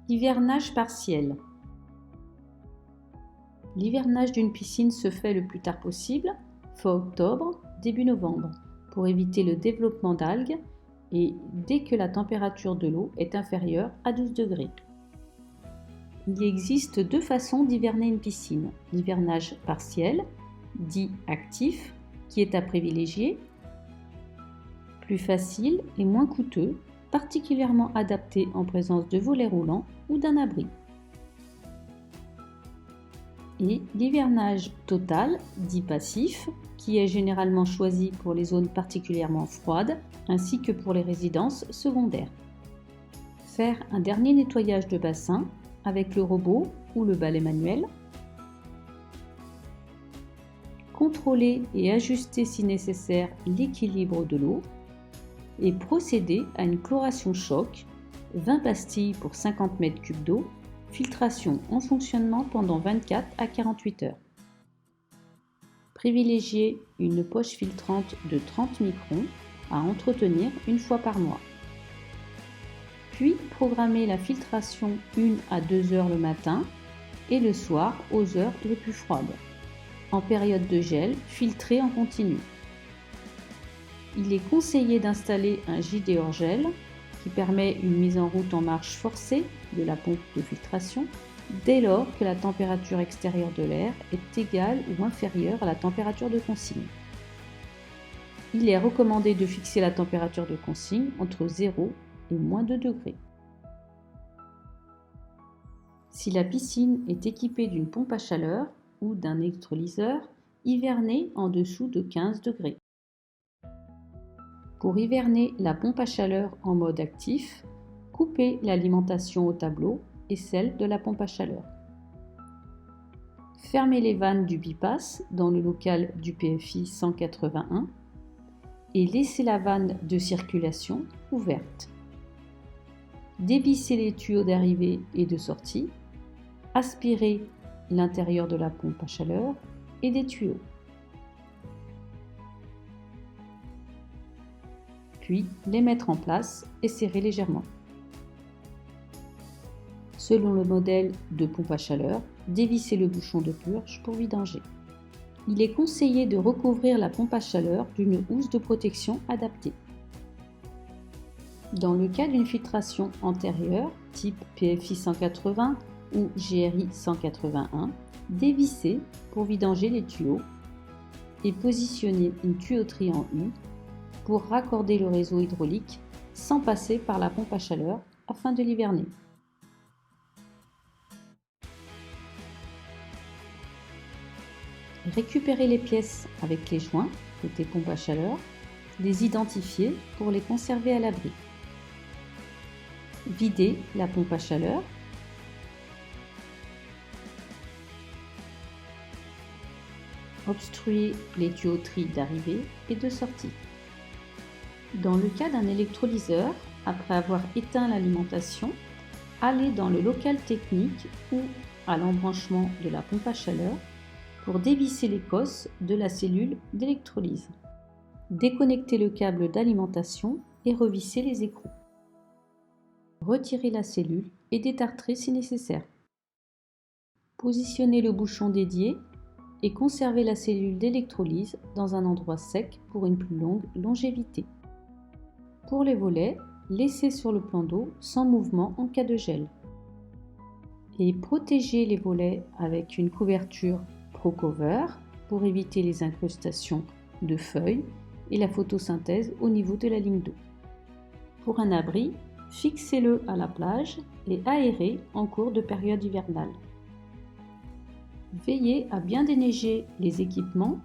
Hivernage partiel. L'hivernage d'une piscine se fait le plus tard possible, fin octobre, début novembre, pour éviter le développement d'algues et dès que la température de l'eau est inférieure à 12 degrés. Il existe deux façons d'hiverner une piscine. L'hivernage partiel, dit actif, qui est à privilégier, plus facile et moins coûteux, particulièrement adapté en présence de volets roulants ou d'un abri. Et l'hivernage total, dit passif, qui est généralement choisi pour les zones particulièrement froides ainsi que pour les résidences secondaires. Faire un dernier nettoyage de bassin avec le robot ou le balai manuel. Contrôler et ajuster si nécessaire l'équilibre de l'eau et procéder à une chloration choc, 20 pastilles pour 50 m3 d'eau, filtration en fonctionnement pendant 24 à 48 heures. Privilégier une poche filtrante de 30 microns à entretenir une fois par mois. Puis programmer la filtration 1 à 2 heures le matin et le soir aux heures les plus froides. En période de gel, filtrer en continu. Il est conseillé d'installer un JD hors gel qui permet une mise en route en marche forcée de la pompe de filtration dès lors que la température extérieure de l'air est égale ou inférieure à la température de consigne. Il est recommandé de fixer la température de consigne entre 0 et moins 2 degrés. Si la piscine est équipée d'une pompe à chaleur ou d'un électrolyseur, hiverner en dessous de 15 degrés. Pour hiverner la pompe à chaleur en mode actif, coupez l'alimentation au tableau et celle de la pompe à chaleur. Fermez les vannes du bypass dans le local du PFI 181 et laissez la vanne de circulation ouverte. Dévissez les tuyaux d'arrivée et de sortie, aspirez l'intérieur de la pompe à chaleur et des tuyaux. Puis les mettre en place et serrer légèrement. Selon le modèle de pompe à chaleur, dévissez le bouchon de purge pour vidanger. Il est conseillé de recouvrir la pompe à chaleur d'une housse de protection adaptée. Dans le cas d'une filtration antérieure, type PFI 180 ou GRI 181, dévissez pour vidanger les tuyaux et positionnez une tuyauterie en U pour raccorder le réseau hydraulique sans passer par la pompe à chaleur afin de l'hiverner. Récupérez les pièces avec les joints côté pompe à chaleur, les identifier pour les conserver à l'abri. Videz la pompe à chaleur. Obstruez les tuyauteries d'arrivée et de sortie. Dans le cas d'un électrolyseur, après avoir éteint l'alimentation, allez dans le local technique ou à l'embranchement de la pompe à chaleur pour dévisser les cosses de la cellule d'électrolyse. Déconnectez le câble d'alimentation et revissez les écrous. Retirez la cellule et détartrez si nécessaire. Positionnez le bouchon dédié et conservez la cellule d'électrolyse dans un endroit sec pour une plus longue longévité. Pour les volets, laissez sur le plan d'eau sans mouvement en cas de gel. Et protégez les volets avec une couverture Procover pour éviter les incrustations de feuilles et la photosynthèse au niveau de la ligne d'eau. Pour un abri, fixez-le à la plage et aérez en cours de période hivernale. Veillez à bien déneiger les équipements,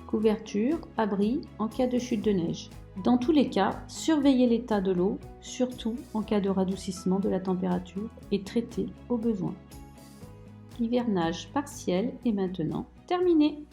couverture, abri en cas de chute de neige. Dans tous les cas, surveillez l'état de l'eau, surtout en cas de radoucissement de la température et traitez au besoin. L'hivernage partiel est maintenant terminé.